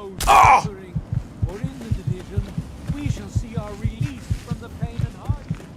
no suffering. For in the division, we shall see our release from the pain and hardship.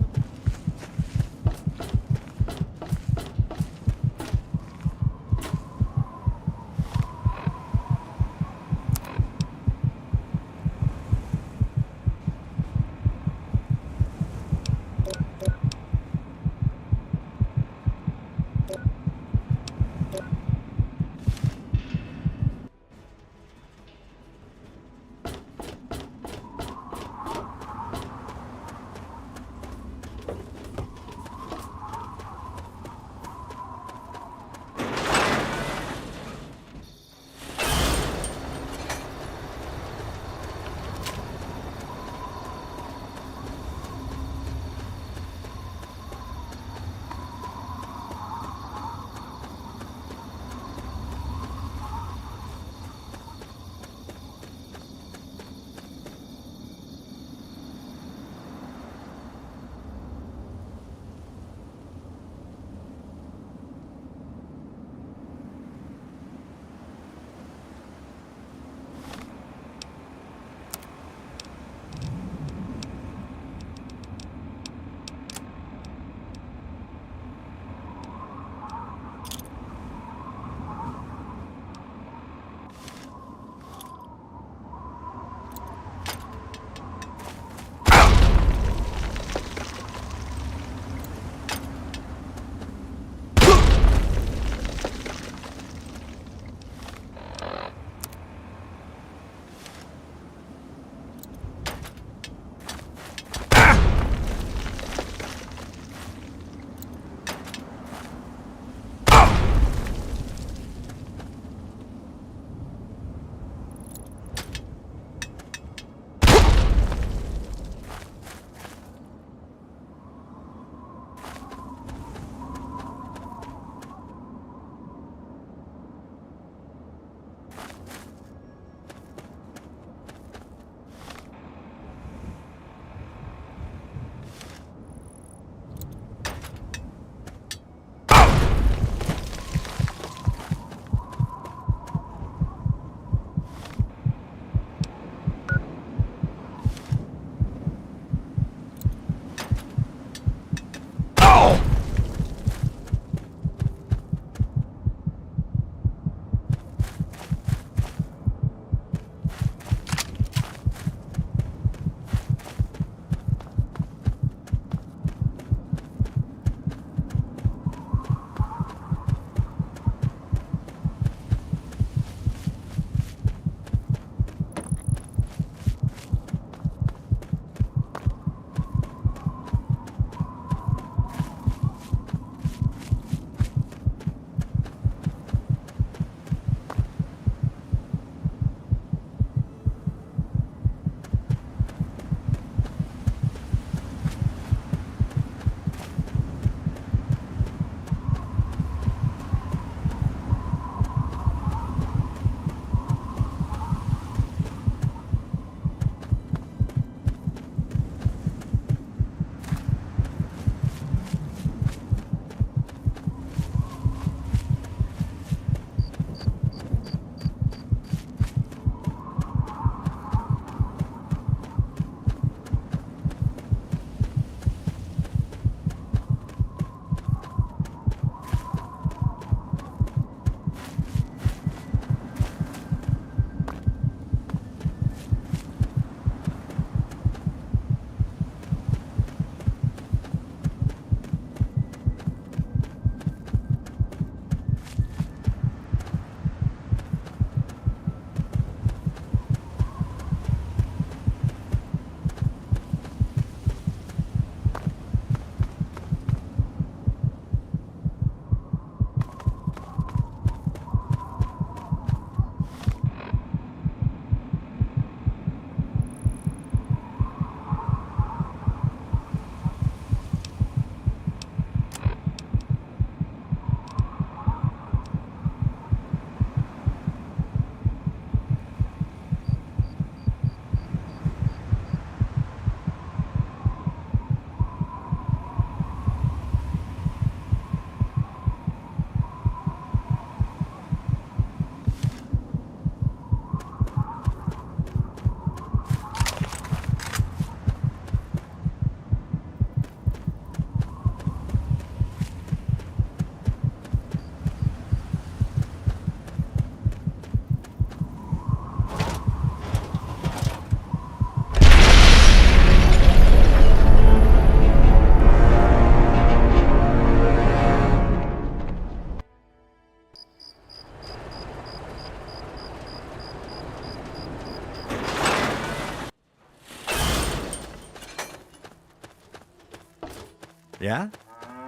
Yeah?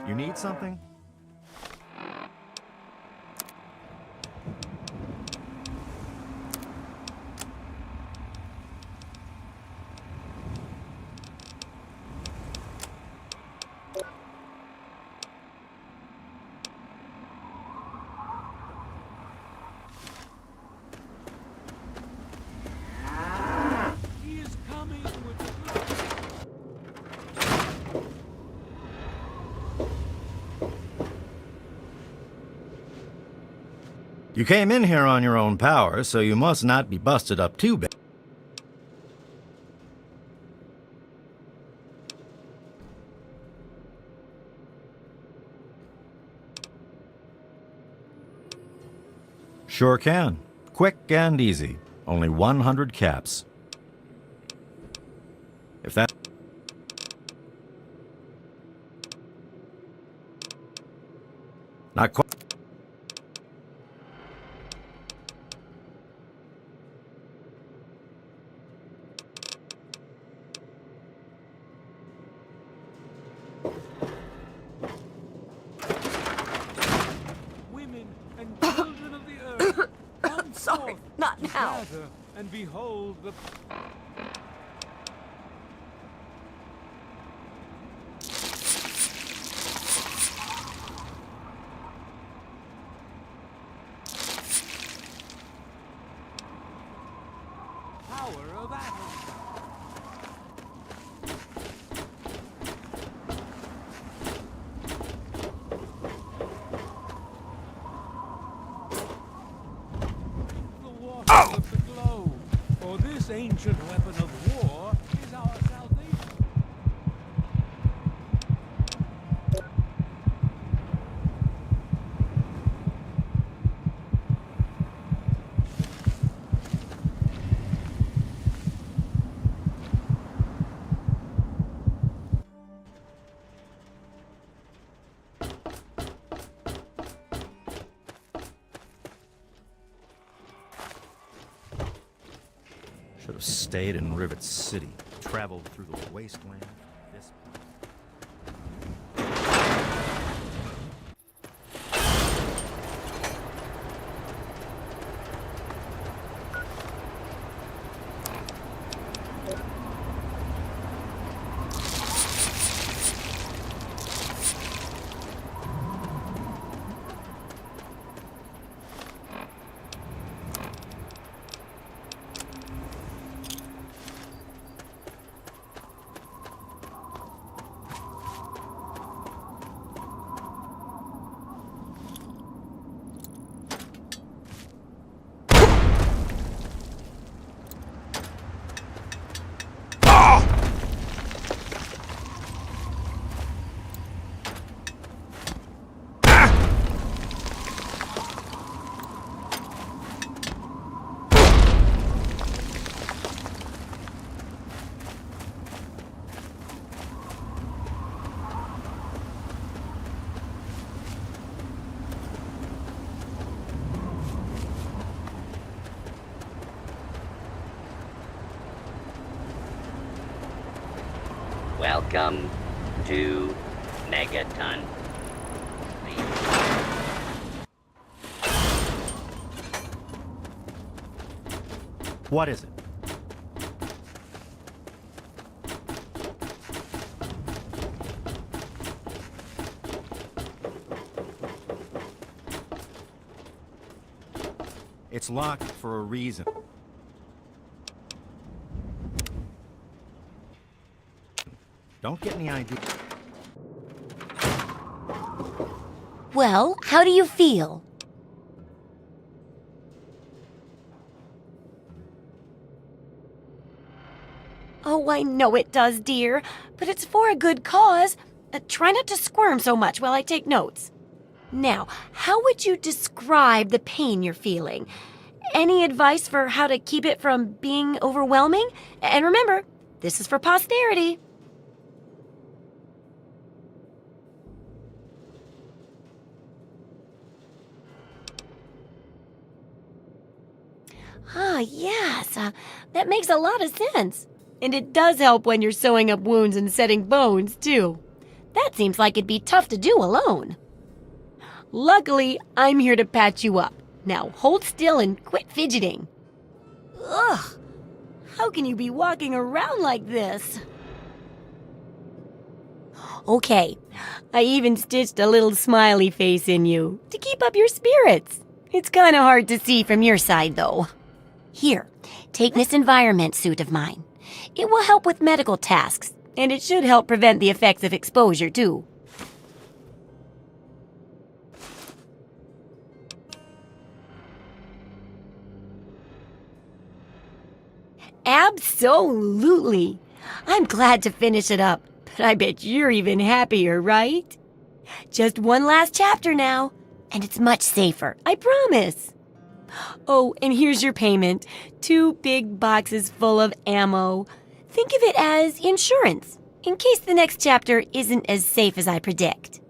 You need something? He is coming with the... You came in here on your own power, so you must not be busted up too bad. Sure can. Quick and easy. Only 100 caps. If that... Not quite... Women and children of the earth, come Sorry, forth not to now. gather and behold the... power of atoms. The waters of the globe, for this ancient weapon of war is our salvation. Should have stayed in Rivet City. Traveled through the wasteland. This... Welcome to Megaton. What is it? It's locked for a reason. Don't get any idea. Well, how do you feel? Oh, I know it does, dear, but it's for a good cause. Try not to squirm so much while I take notes. Now, how would you describe the pain you're feeling? Any advice for how to keep it from being overwhelming? And remember, this is for posterity. Ah, yes, that makes a lot of sense. And it does help when you're sewing up wounds and setting bones, too. That seems like it'd be tough to do alone. Luckily, I'm here to patch you up. Now hold still and quit fidgeting. Ugh! How can you be walking around like this? Okay, I even stitched a little smiley face in you to keep up your spirits. It's kind of hard to see from your side, though. Here, take this environment suit of mine. It will help with medical tasks, and it should help prevent the effects of exposure, too. Absolutely. I'm glad to finish it up, but I bet you're even happier, right? Just one last chapter now, and it's much safer, I promise. Oh, and here's your payment. 2 big boxes full of ammo. Think of it as insurance, in case the next chapter isn't as safe as I predict.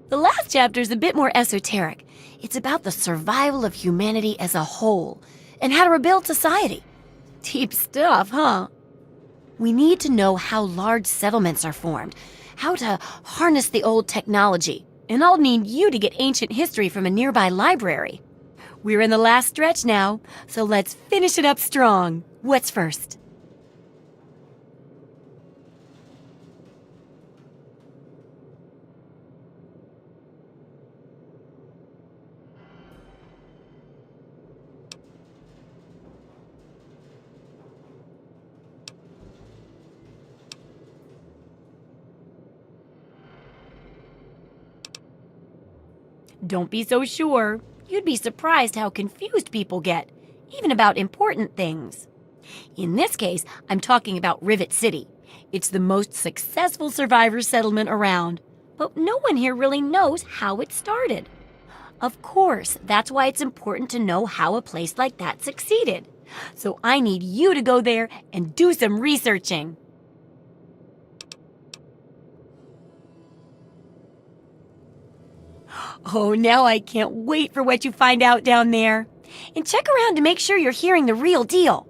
The last chapter is a bit more esoteric. It's about the survival of humanity as a whole and how to rebuild society. Deep stuff, huh? We need to know how large settlements are formed, how to harness the old technology, and I'll need you to get ancient history from a nearby library. We're in the last stretch now, so let's finish it up strong. What's first? Don't be so sure. You'd be surprised how confused people get, even about important things. In this case, I'm talking about Rivet City. It's the most successful survivor settlement around, but no one here really knows how it started. Of course, that's why it's important to know how a place like that succeeded. So I need you to go there and do some researching. Oh, now I can't wait for what you find out down there. And check around to make sure you're hearing the real deal.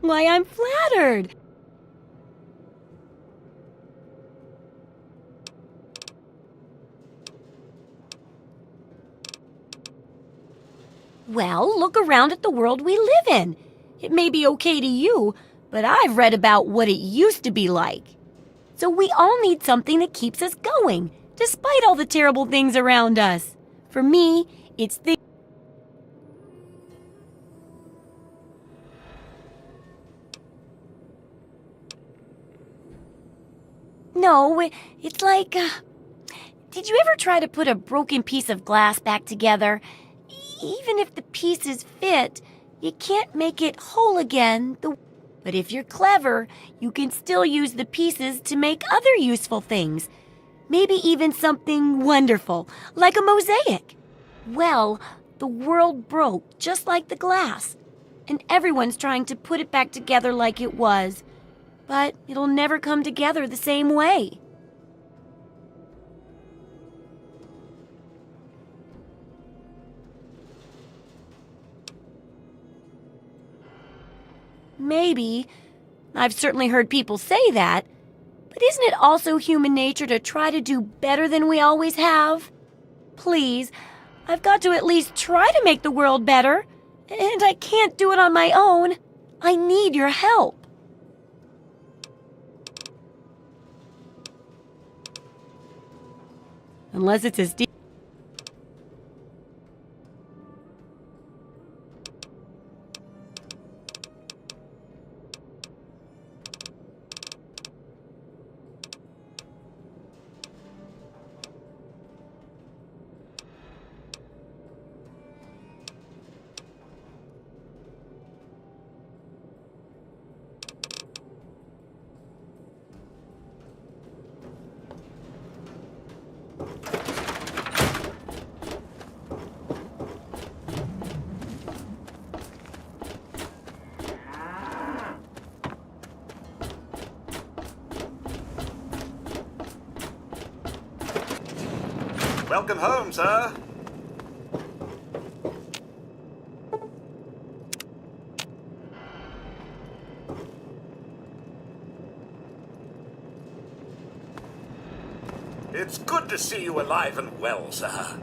Why, I'm flattered. Well, look around at the world we live in. It may be okay to you, but I've read about what it used to be like. So we all need something that keeps us going, despite all the terrible things around us. For me, it's the... No, it's like... Did you ever try to put a broken piece of glass back together? Even if the pieces fit, you can't make it whole again. But if you're clever, you can still use the pieces to make other useful things. Maybe even something wonderful, like a mosaic. Well, the world broke just like the glass, and everyone's trying to put it back together like it was. But it'll never come together the same way. Maybe. I've certainly heard people say that. But isn't it also human nature to try to do better than we always have? Please, I've got to at least try to make the world better. And I can't do it on my own. I need your help. Unless it's as deep. Welcome home, sir. It's good to see you alive and well, sir.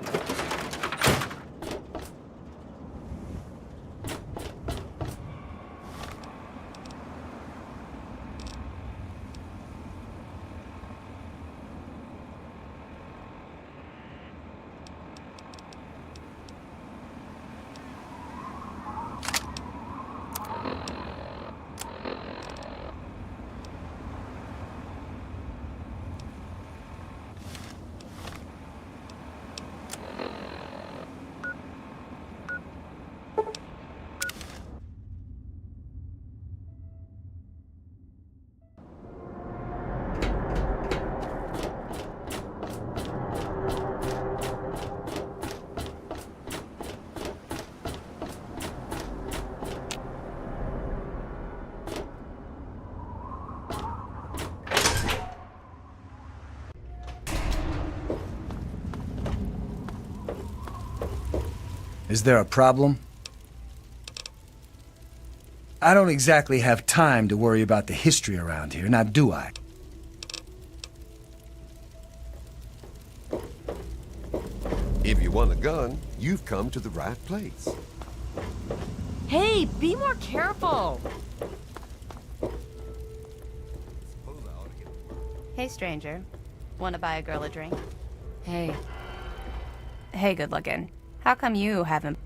Is there a problem? I don't exactly have time to worry about the history around here, now do I? If you want a gun, you've come to the right place. Hey, be more careful! Hey, stranger. Want to buy a girl a drink? Hey. Hey, good looking. How come you haven't...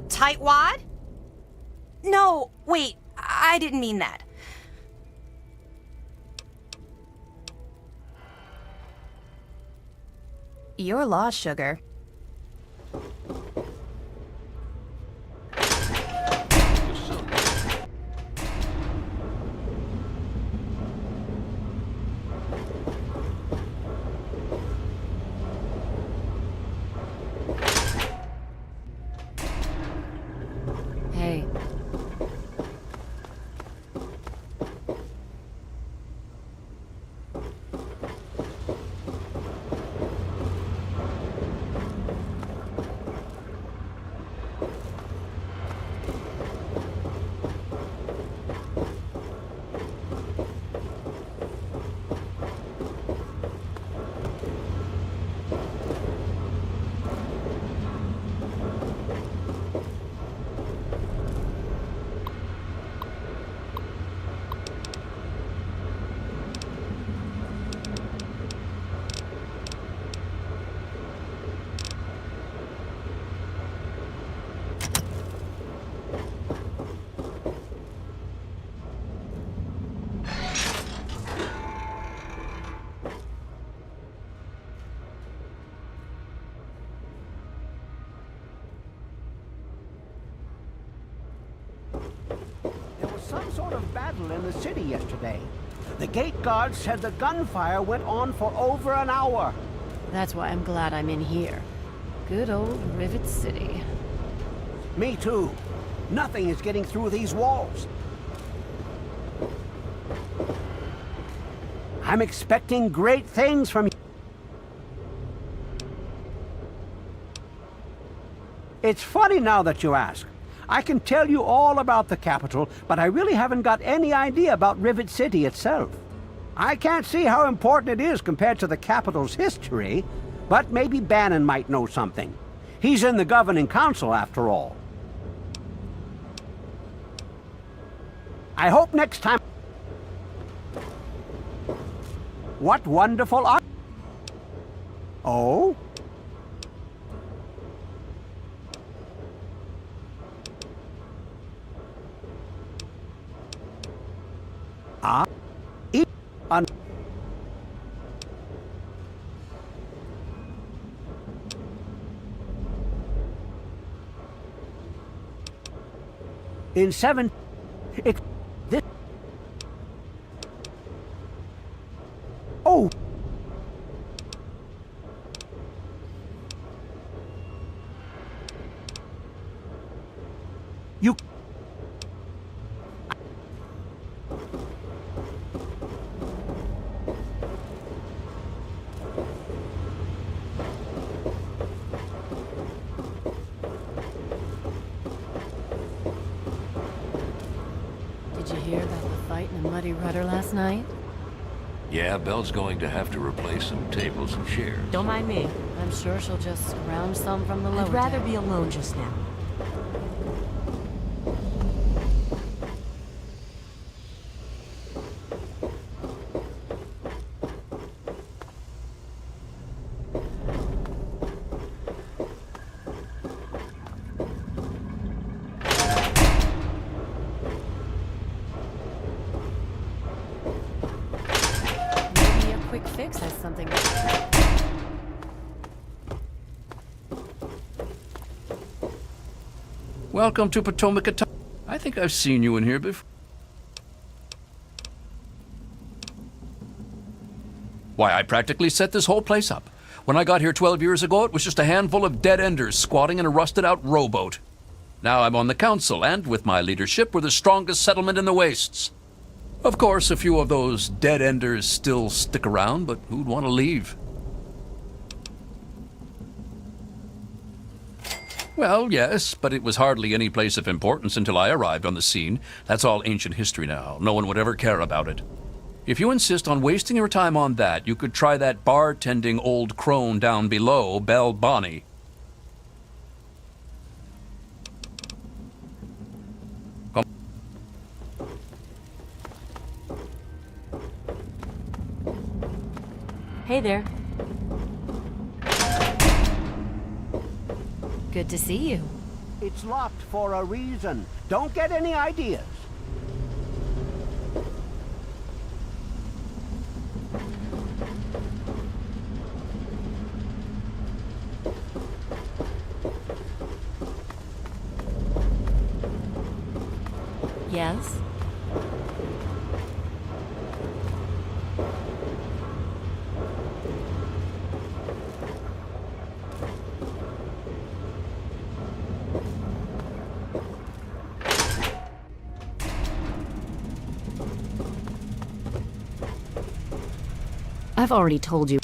Tightwad? No, wait. I didn't mean that. You're lost, sugar. Hey. There was some sort of battle in the city yesterday. The gate guards said the gunfire went on for over an hour. That's why I'm glad I'm in here. Good old Rivet City. Me too. Nothing is getting through these walls. I'm expecting great things from you. It's funny now that you ask. I can tell you all about the capital, but I really haven't got any idea about Rivet City itself. I can't see how important it is compared to the capital's history, but maybe Bannon might know something. He's in the governing council, after all. I hope next time... What wonderful art... Oh? Ah? In 7... This... Oh! You... Have a fight in a muddy rudder last night? Yeah, Belle's going to have to replace some tables and chairs. Don't mind me. I'm sure she'll just scrounge some from the lower I'd rather deck. be alone just now. Maybe a quick fix has something. Welcome to Potomac. I think I've seen you in here before. Why, I practically set this whole place up. When I got here 12 years ago, it was just a handful of dead-enders squatting in a rusted-out rowboat. Now I'm on the council, and with my leadership, we're the strongest settlement in the wastes. Of course, a few of those dead-enders still stick around, but who'd want to leave? Well, yes, but it was hardly any place of importance until I arrived on the scene. That's all ancient history now. No one would ever care about it. If you insist on wasting your time on that, you could try that bartending old crone down below, Belle Bonnie. Come. Hey there. Good to see you. It's locked for a reason. Don't get any ideas. Yes? I've already told you.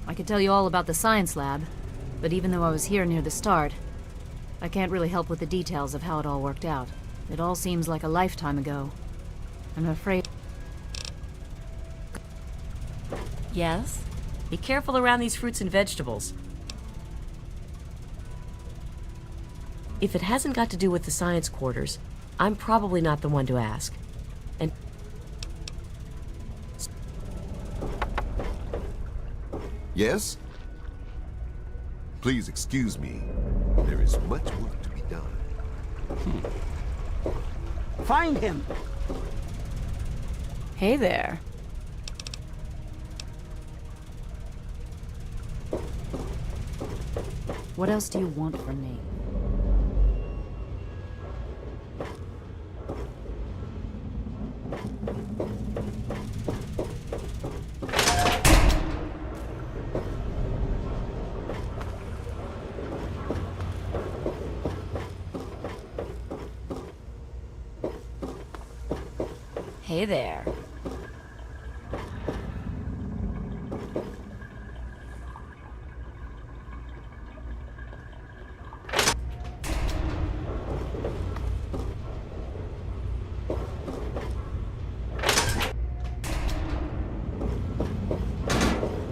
I could tell you all about the science lab, but even though I was here near the start, I can't really help with the details of how it all worked out. It all seems like a lifetime ago. I'm afraid... Yes? Be careful around these fruits and vegetables. If it hasn't got to do with the science quarters, I'm probably not the one to ask. And Yes? Please excuse me. There is much work to be done. Find him. Hey there. What else do you want from me? Hey there.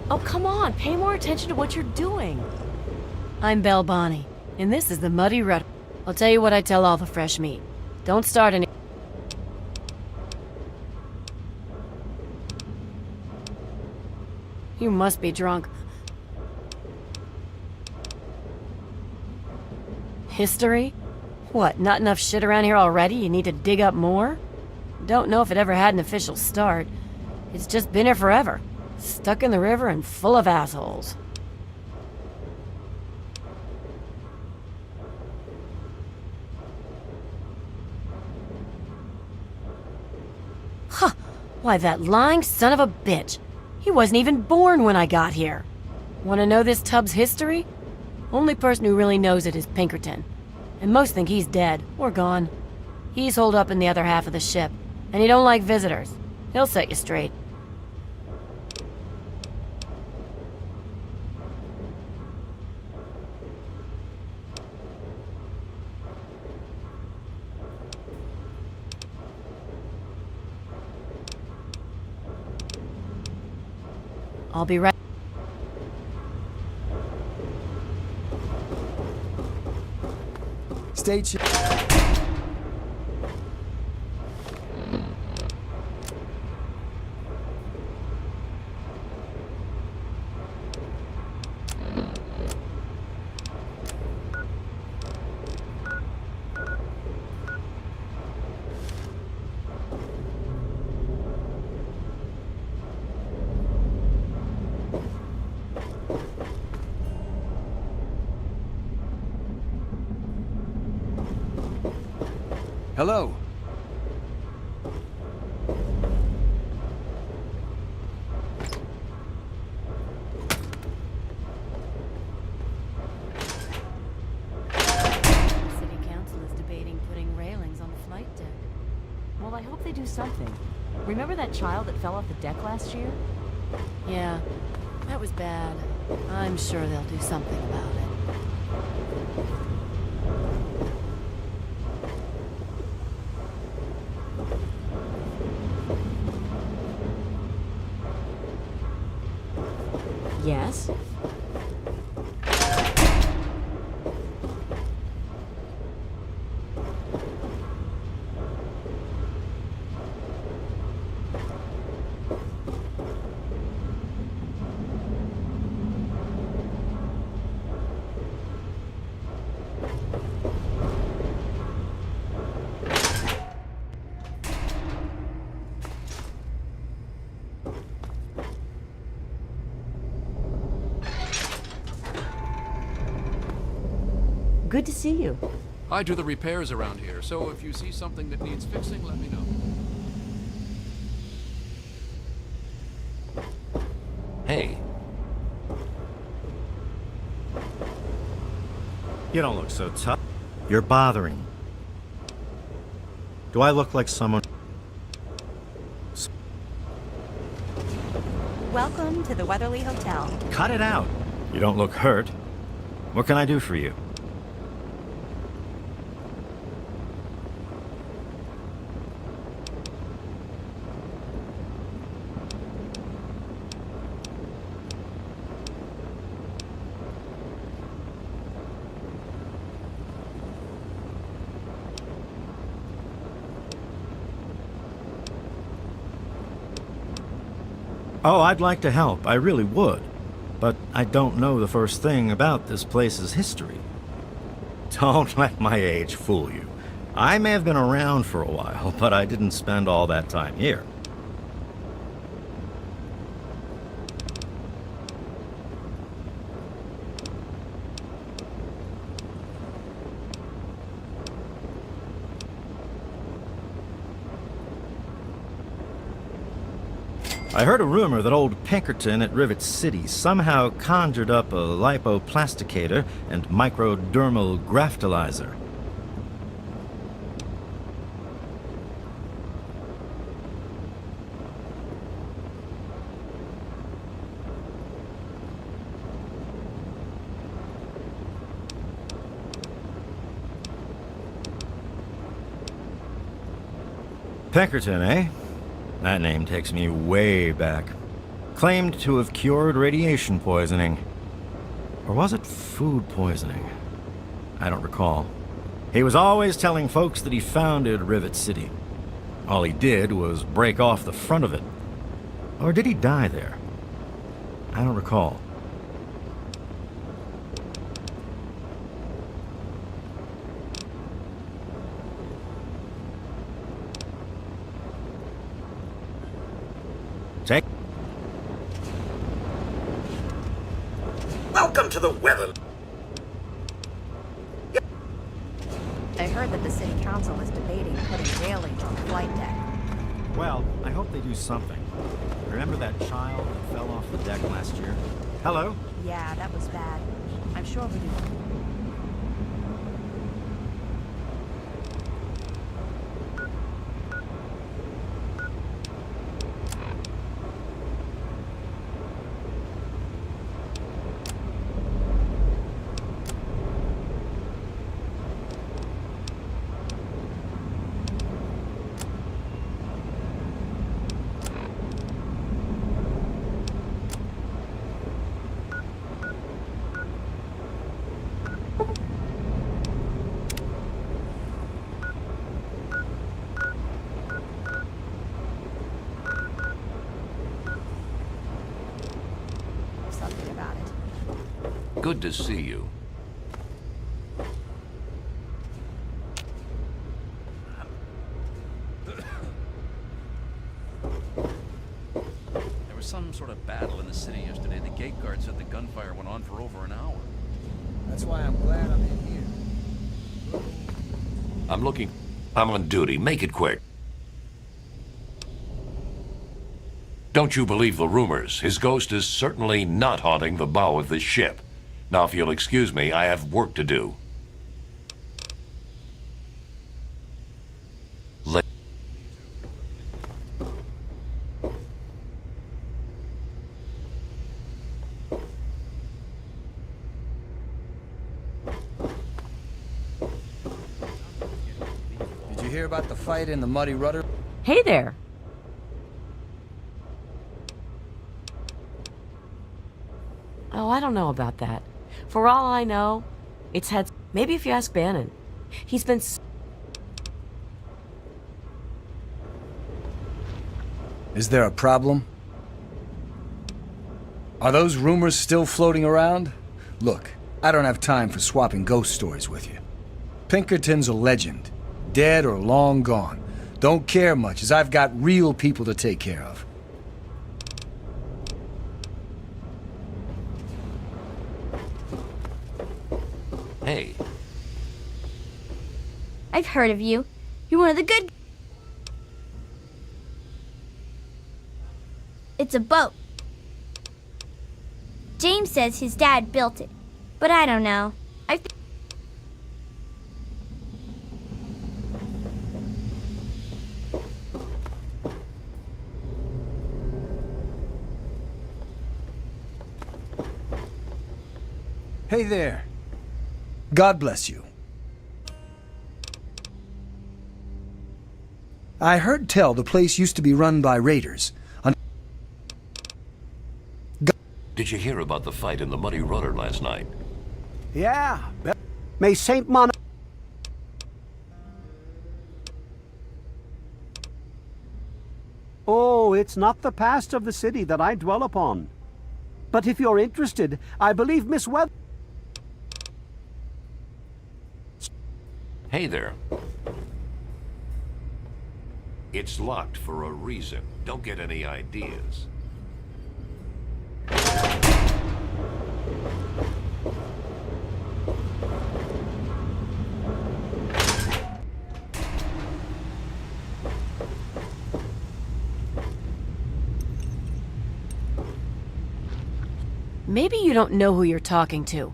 oh, come on, pay more attention to what you're doing. I'm Belle Bonnie, and this is the Muddy Rudder. I'll tell you what I tell all the fresh meat. Don't start any... You must be drunk. History? What, not enough shit around here already? You need to dig up more? Don't know if it ever had an official start. It's just been here forever. Stuck in the river and full of assholes. Huh! Why, that lying son of a bitch! He wasn't even born when I got here. Want to know this tub's history? Only person who really knows it is Pinkerton. And most think he's dead, or gone. He's holed up in the other half of the ship, and he don't like visitors. He'll set you straight. I'll be right. Stay tuned. Hello. The city council is debating putting railings on the flight deck. Well, I hope they do something. Remember that child that fell off the deck last year? Yeah, that was bad. I'm sure they'll do something about it. Yes? Good to see you. I do the repairs around here, so if you see something that needs fixing, let me know. Hey, You don't look so tough. You're bothering. Do I look like someone? Welcome to the Weatherly Hotel. Cut it out. You don't look hurt. What can I do for you? Oh, I'd like to help. I really would. But I don't know the first thing about this place's history. Don't let my age fool you. I may have been around for a while, but I didn't spend all that time here. I heard a rumor that old Pinkerton at Rivet City somehow conjured up a lipoplasticator and microdermal graftolyzer. Pinkerton, eh? That name takes me way back. Claimed to have cured radiation poisoning. Or was it food poisoning? I don't recall. He was always telling folks that he founded Rivet City. All he did was break off the front of it. Or did he die there? I don't recall. Take. Welcome to the weather. I heard that the city council is debating putting railings on the flight deck. Well, I hope they do something. Remember that child that fell off the deck last year? Hello? Yeah, that was bad. I'm sure we do. Good to see you. There was some sort of battle in the city yesterday. The gate guard said the gunfire went on for over an hour. That's why I'm glad I'm in here. I'm on duty. Make it quick. Don't you believe the rumors? His ghost is certainly not haunting the bow of this ship. Now, if you'll excuse me, I have work to do. Did you hear about the fight in the Muddy Rudder? Hey there. Oh, I don't know about that. For all I know, it's had... Maybe if you ask Bannon. He's been... Is there a problem? Are those rumors still floating around? Look, I don't have time for swapping ghost stories with you. Pinkerton's a legend. Dead or long gone. Don't care much, as I've got real people to take care of. Hey. I've heard of you. You're one of the good... It's a boat. James says his dad built it, but I don't know. Hey there. God bless you. I heard tell the place used to be run by raiders. Did you hear about the fight in the Muddy Rudder last night? Yeah. May Saint Mon... Oh, it's not the past of the city that I dwell upon. But if you're interested, I believe Miss Weather... Hey there. It's locked for a reason. Don't get any ideas. Maybe you don't know who you're talking to.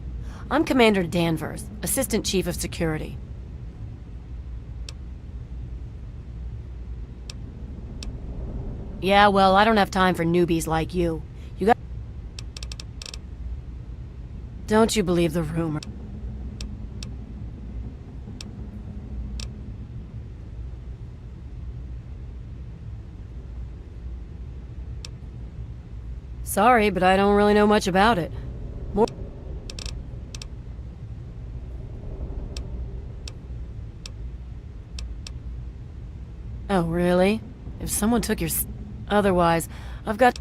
I'm Commander Danvers, Assistant Chief of Security. Yeah, well, I don't have time for newbies like you. You got... Don't you believe the rumor? Sorry, but I don't really know much about it. More... Oh, really? If someone took your... Otherwise, I've got...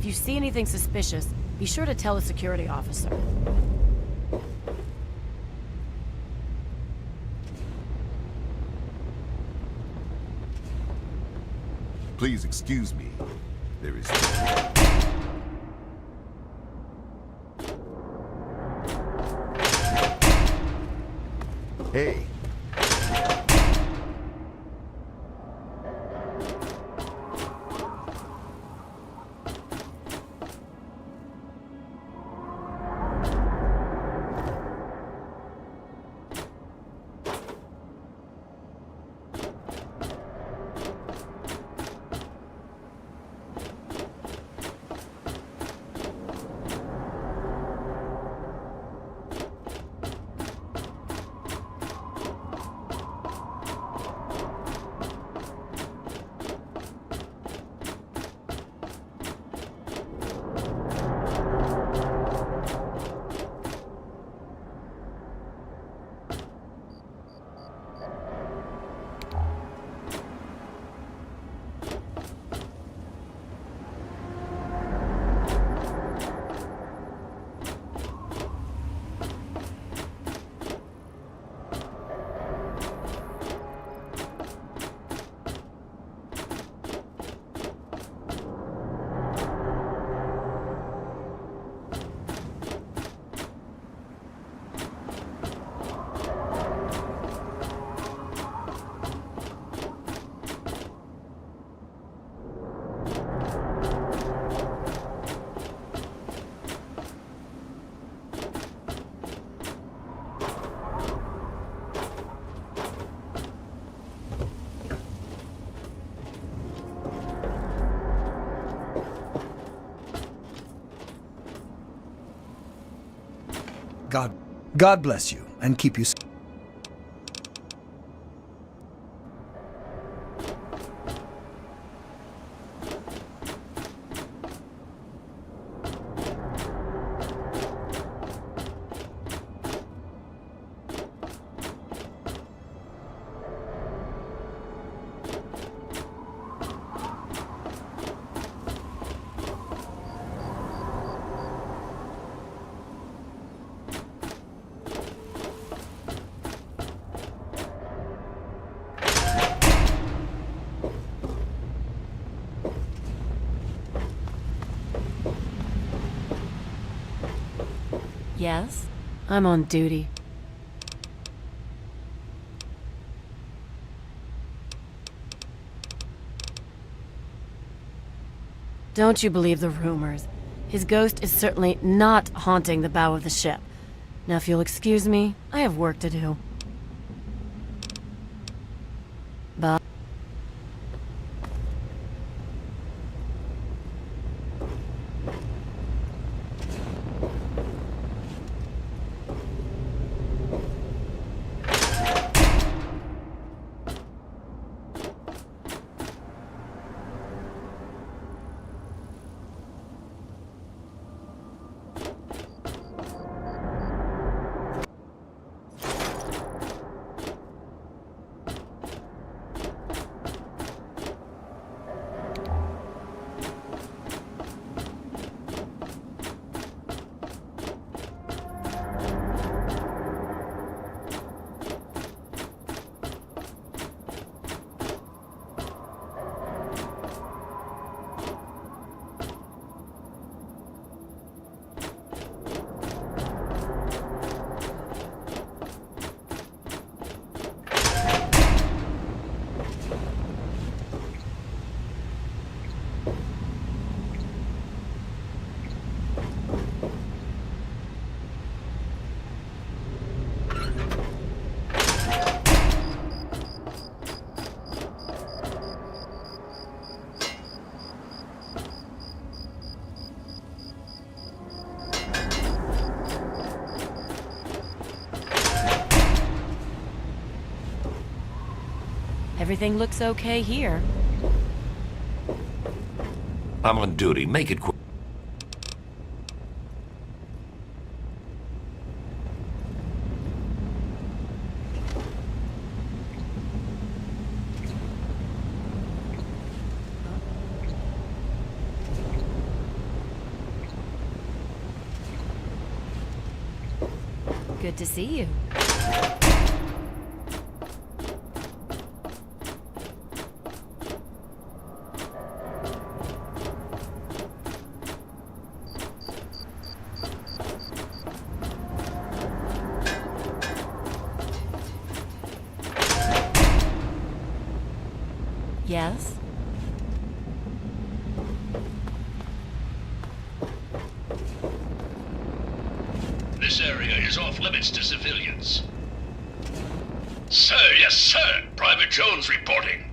If you see anything suspicious, be sure to tell the security officer. Please excuse me. There is... Hey. God bless you and keep you safe. Yes? I'm on duty. Don't you believe the rumors. His ghost is certainly not haunting the bow of the ship. Now, if you'll excuse me, I have work to do. Bye. Everything looks okay here. I'm on duty. Make it quick. Good to see you. Yes? This area is off limits to civilians. Sir, yes, sir. Private Jones reporting.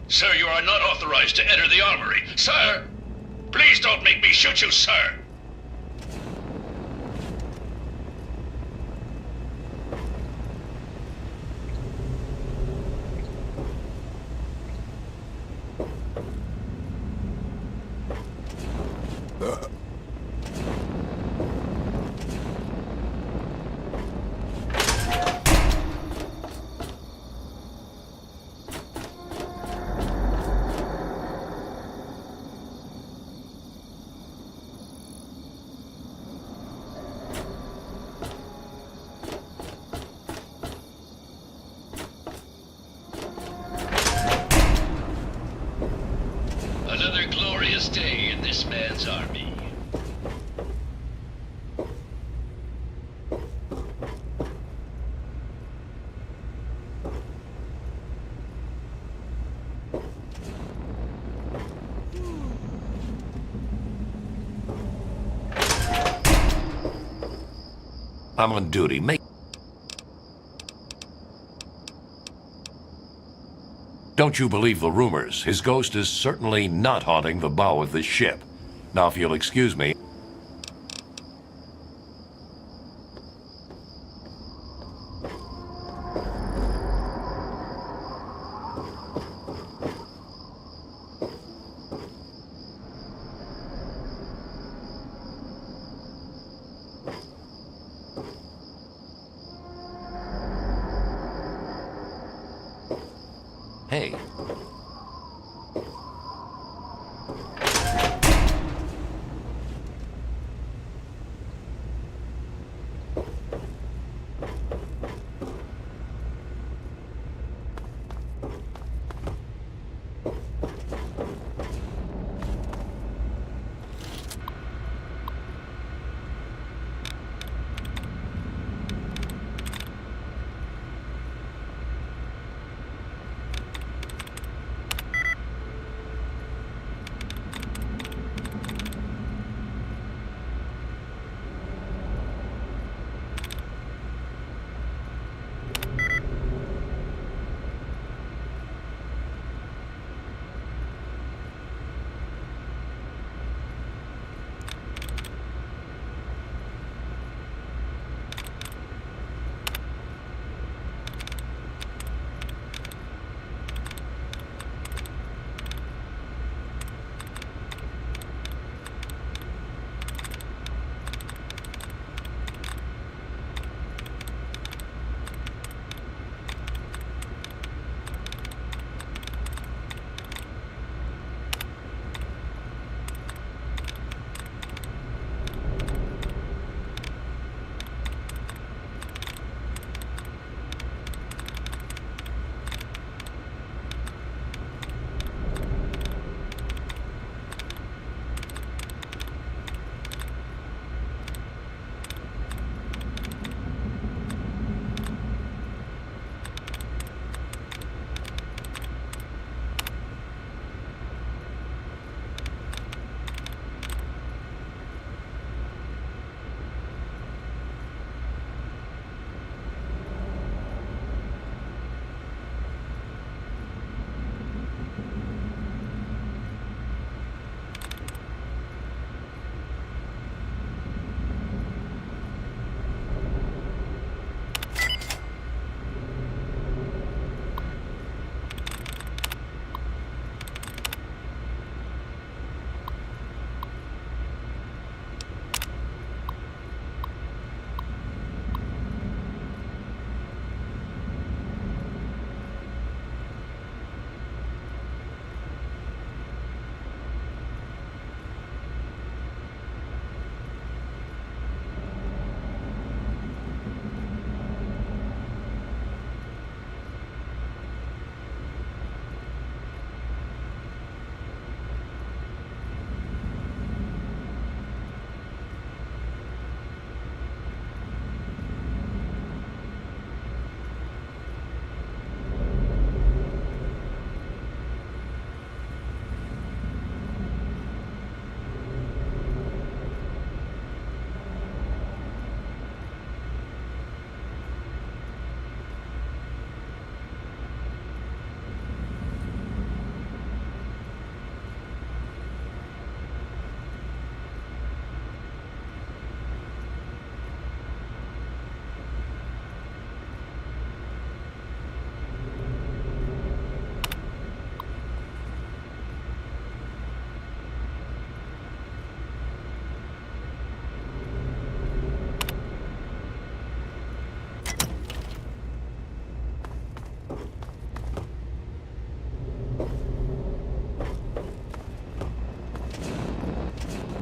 Sir, you are not authorized to enter the armory. Sir! Please don't make me shoot you, sir! Another glorious day in this man's army. I'm on duty. Don't you believe the rumors? His ghost is certainly not haunting the bow of this ship. Now, if you'll excuse me... Hey.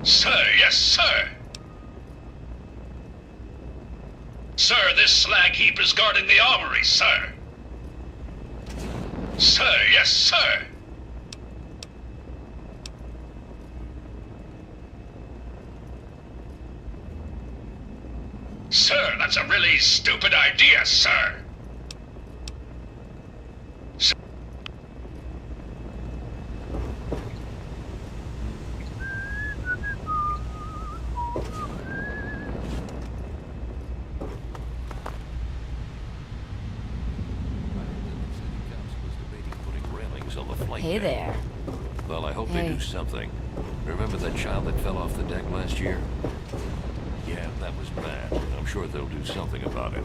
Sir, yes, sir. Sir, this slag heap is guarding the armory, sir. Sir, yes, sir. Sir, that's a really stupid idea, sir. Hey there. Well, I hope Hey. they do something. Remember that child that fell off the deck last year? Yeah, that was bad. I'm sure they'll do something about it.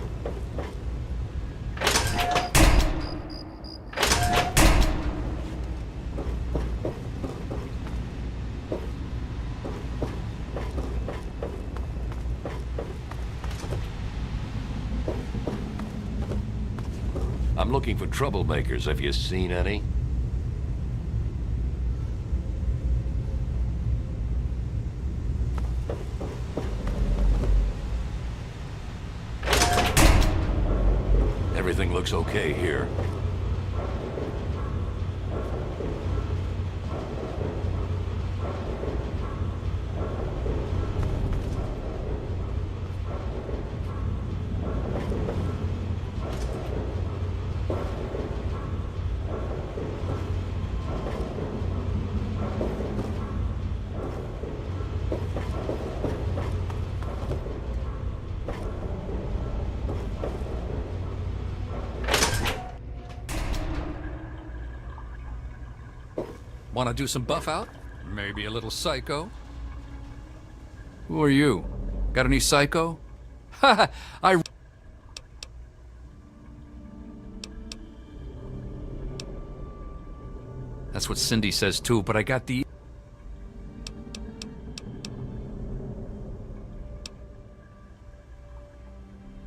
I'm looking for troublemakers. Have you seen any? Everything looks okay here. Want to do some buff out? Maybe a little psycho? Who are you? Got any psycho? Ha! I... That's what Cindy says too, but I got the...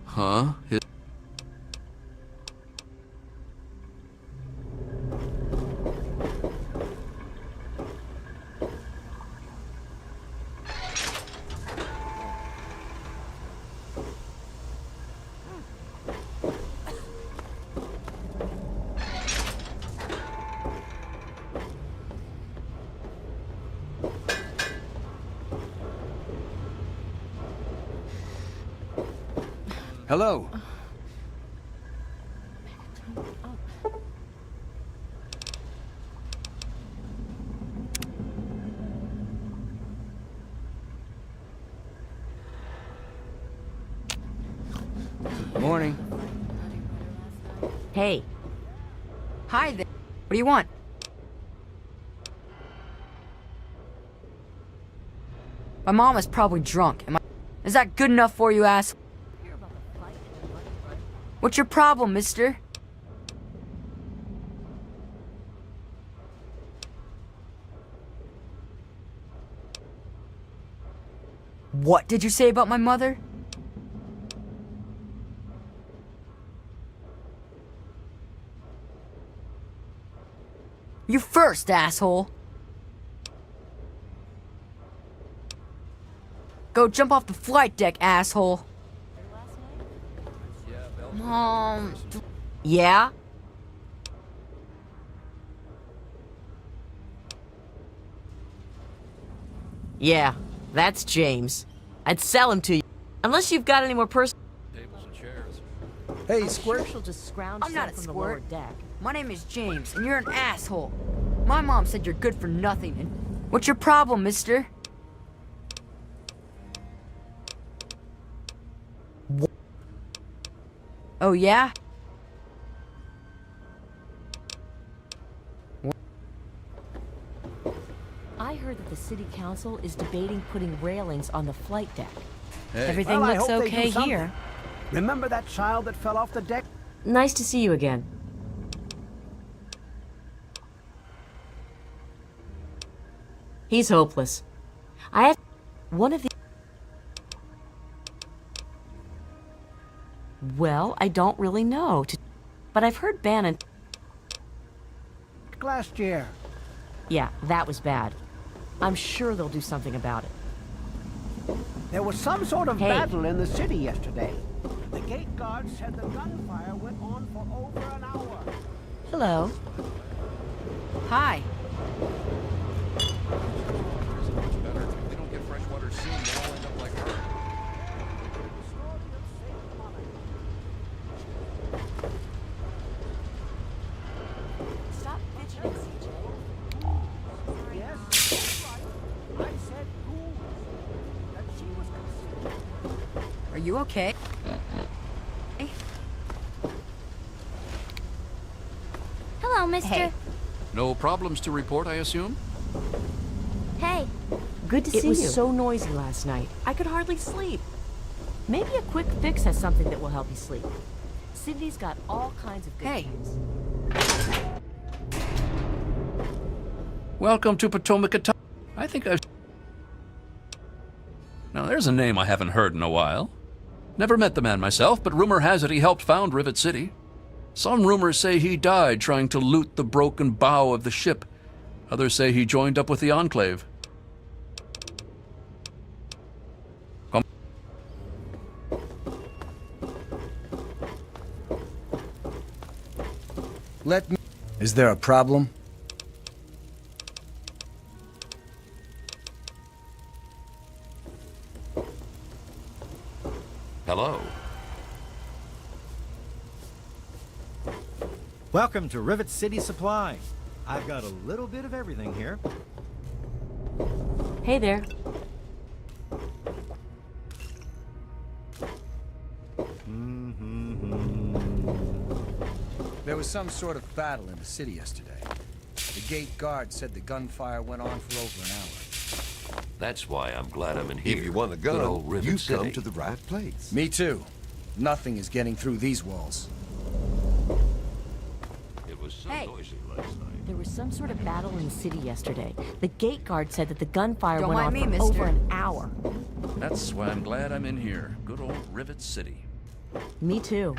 Huh? Hello. Morning. Hey. Hi there. What do you want? My mom is probably drunk. Is that good enough for you, ass? What's your problem, mister? What did you say about my mother? You first, asshole. Go jump off the flight deck, asshole. Mom. Yeah? Yeah, that's James. I'd sell him to you. Unless you've got any more personal... Tables and chairs. Hey, Squirt. She'll just scrounge I'm not a some from the lower squirt. deck. My name is James, and you're an asshole. My mom said you're good for nothing, and what's your problem, mister? Oh, yeah? I heard that the city council is debating putting railings on the flight deck. Hey. Everything Well, I looks hope they do okay something. here. Remember that child that fell off the deck? Nice to see you again. He's hopeless. I have one of the... Well, I don't really know. But I've heard Bannon... Last year. Yeah, that was bad. I'm sure they'll do something about it. There was some sort of Hey. battle in the city yesterday. The gate guard said the gunfire went on for over an hour. Hello. Hi. Better. If they don't get fresh water soon, they'll all end up like her. Stop fidgeting, CJ. Yes, that's right. I said ghouls. That she was concealed. Are you okay? Hello, mister. Hey. No problems to report, I assume? Hey. Good to see It you. was so noisy last night. I could hardly sleep. Maybe a quick fix has something that will help you sleep. Cindy's got all kinds of good things. Welcome to Potomac. I think I've... Now, there's a name I haven't heard in a while. Never met the man myself, but rumor has it he helped found Rivet City. Some rumors say he died trying to loot the broken bow of the ship. Others say he joined up with the Enclave. Let me... Is there a problem? Hello. Welcome to Rivet City Supply. I've got a little bit of everything here. Hey there. There was some sort of battle in the city yesterday. The gate guard said the gunfire went on for over an hour. That's why I'm glad I'm in here. If you want a Good old gun, Rivet you've City. come to the right place. Me too. Nothing is getting through these walls. It was so Hey. noisy last night. There was some sort of battle in the city yesterday. The gate guard said that the gunfire Don't went on mind me, for mister. over an hour. That's why I'm glad I'm in here. Good old Rivet City. Me too.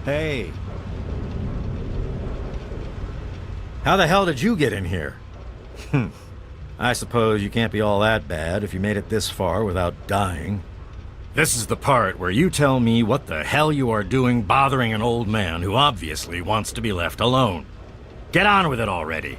Hey. How the hell did you get in here? I suppose you can't be all that bad if you made it this far without dying. This is the part where you tell me what the hell you are doing bothering an old man who obviously wants to be left alone. Get on with it already.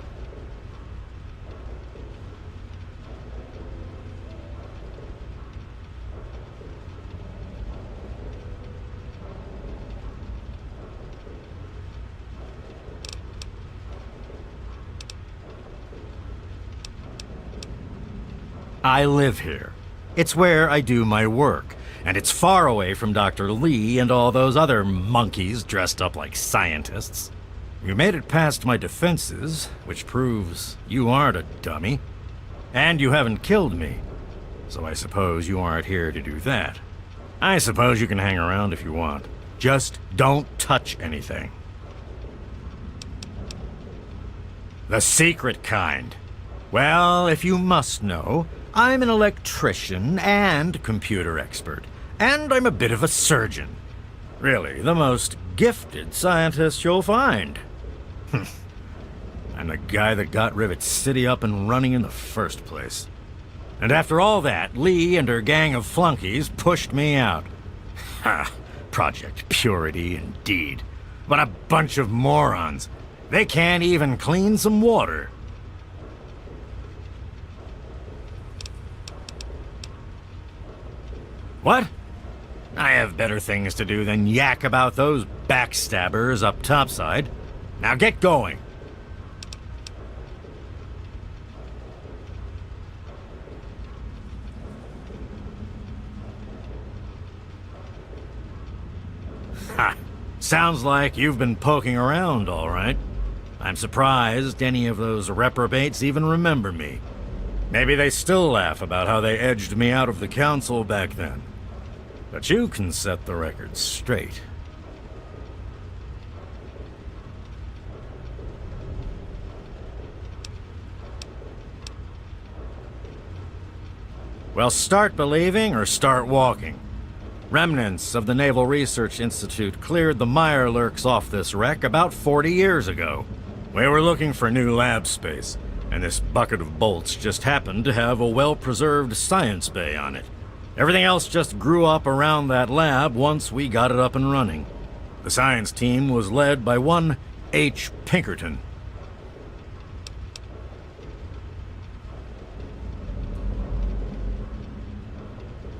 I live here. It's where I do my work, and it's far away from Dr. Lee and all those other monkeys dressed up like scientists. You made it past my defenses, which proves you aren't a dummy. And you haven't killed me, so I suppose you aren't here to do that. I suppose you can hang around if you want. Just don't touch anything. The secret kind. Well, if you must know, I'm an electrician and computer expert, and I'm a bit of a surgeon. Really, the most gifted scientist you'll find. I'm the guy that got Rivet City up and running in the first place. And after all that, Lee and her gang of flunkies pushed me out. Ha! Project Purity, indeed. What a bunch of morons. They can't even clean some water. What? I have better things to do than yak about those backstabbers up topside. Now get going. Ha! Sounds like you've been poking around, all right. I'm surprised any of those reprobates even remember me. Maybe they still laugh about how they edged me out of the council back then. But you can set the record straight. Well, start believing or start walking. Remnants of the Naval Research Institute cleared the Mirelurks off this wreck about 40 years ago. We were looking for new lab space, and this bucket of bolts just happened to have a well-preserved science bay on it. Everything else just grew up around that lab once we got it up and running. The science team was led by one H. Pinkerton.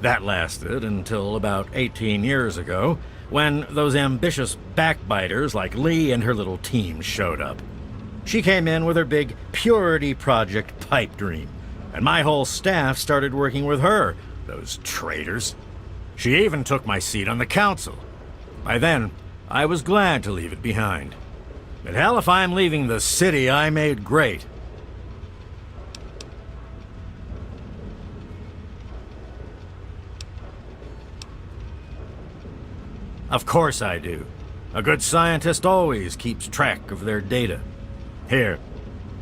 That lasted until about 18 years ago, when those ambitious backbiters like Lee and her little team showed up. She came in with her big Purity Project pipe dream, and my whole staff started working with her, those traitors. She even took my seat on the council. By then, I was glad to leave it behind. But hell, if I'm leaving the city I made great. Of course I do. A good scientist always keeps track of their data. Here,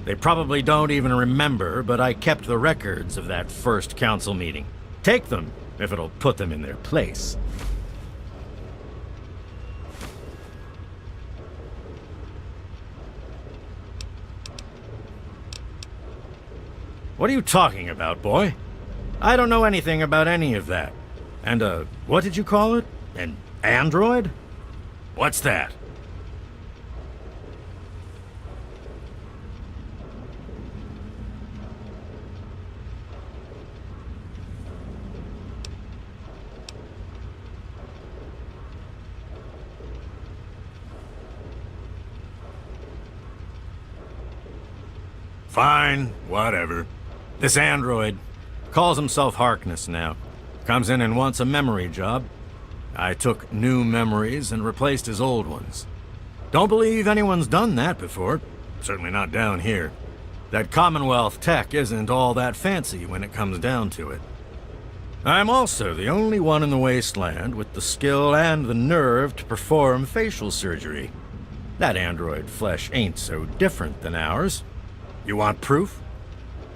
they probably don't even remember, but I kept the records of that first council meeting. Take them, if it'll put them in their place. What are you talking about, boy? I don't know anything about any of that. And, what did you call it? An android? What's that? Fine, whatever. This android calls himself Harkness now. Comes in and wants a memory job. I took new memories and replaced his old ones. Don't believe anyone's done that before. Certainly not down here. That Commonwealth tech isn't all that fancy when it comes down to it. I'm also the only one in the wasteland with the skill and the nerve to perform facial surgery. That android flesh ain't so different than ours. You want proof?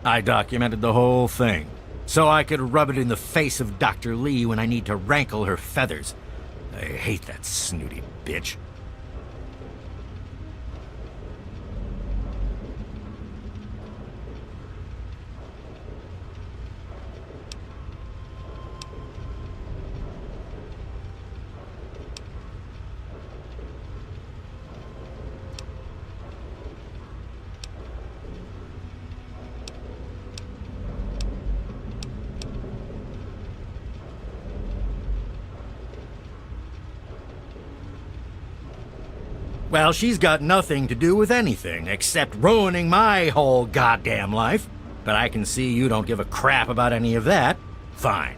I documented the whole thing, so I could rub it in the face of Dr. Lee when I need to rankle her feathers. I hate that snooty bitch. Well, she's got nothing to do with anything except ruining my whole goddamn life. But I can see you don't give a crap about any of that. Fine.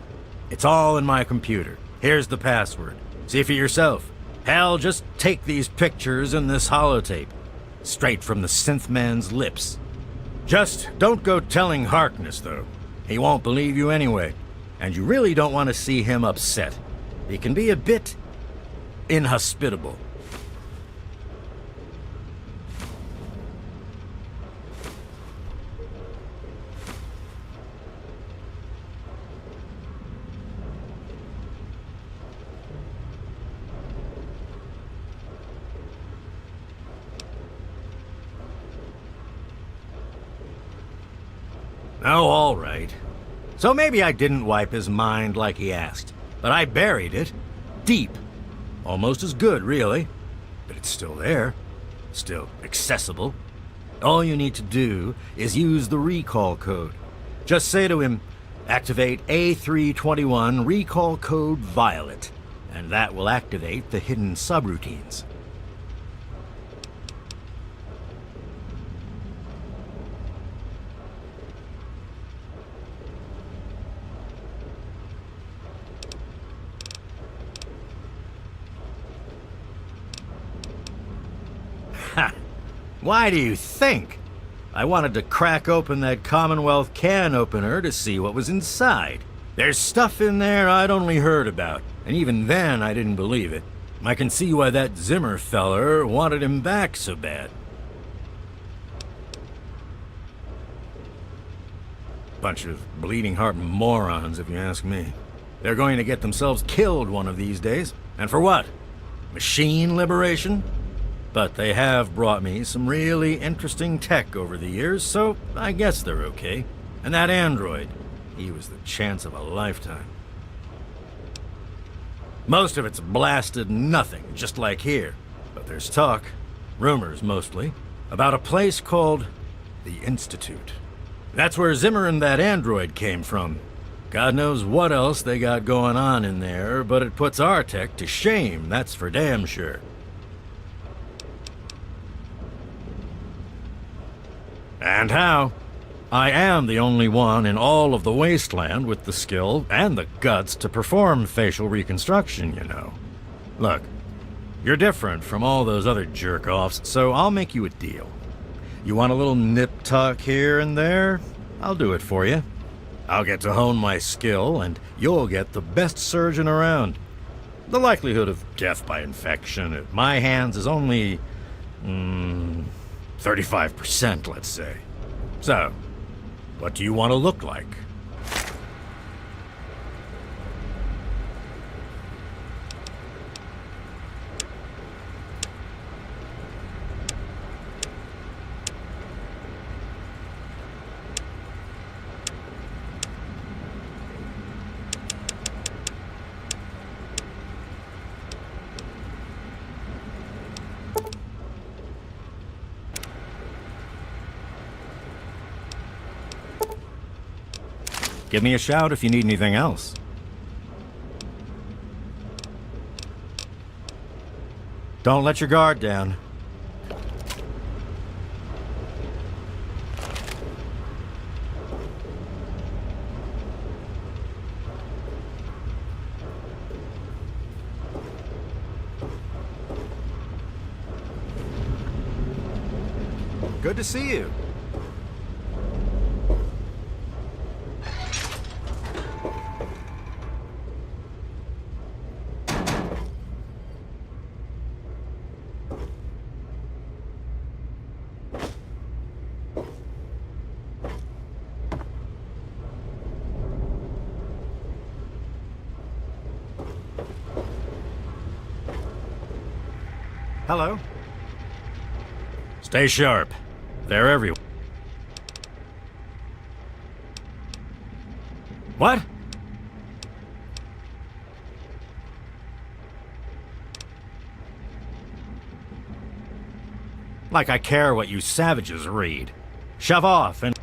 It's all in my computer. Here's the password. See for yourself. Hell, just take these pictures and this holotape. Straight from the synth man's lips. Just don't go telling Harkness, though. He won't believe you anyway. And you really don't want to see him upset. He can be a bit inhospitable. Oh, all right. So maybe I didn't wipe his mind like he asked, but I buried it deep. Almost as good, really. But it's still there. Still accessible. All you need to do is use the recall code. Just say to him, activate A321 recall code Violet, and that will activate the hidden subroutines. Why do you think? I wanted to crack open that Commonwealth can opener to see what was inside. There's stuff in there I'd only heard about, and even then I didn't believe it. I can see why that Zimmer feller wanted him back so bad. Bunch of bleeding heart morons, if you ask me. They're going to get themselves killed one of these days. And for what? Machine liberation? But they have brought me some really interesting tech over the years, so I guess they're okay. And that android, he was the chance of a lifetime. Most of it's blasted nothing, just like here. But there's talk, rumors mostly, about a place called the Institute. That's where Zimmer and that android came from. God knows what else they got going on in there, but it puts our tech to shame, that's for damn sure. And how? I am the only one in all of the wasteland with the skill and the guts to perform facial reconstruction, you know. Look, you're different from all those other jerk-offs, so I'll make you a deal. You want a little nip-tuck here and there? I'll do it for you. I'll get to hone my skill, and you'll get the best surgeon around. The likelihood of death by infection at my hands is only 35%, let's say. So, what do you want to look like? Give me a shout if you need anything else. Don't let your guard down. Good to see you. Hello. Stay sharp. They're everywhere. What? Like I care what you savages read. Shove off and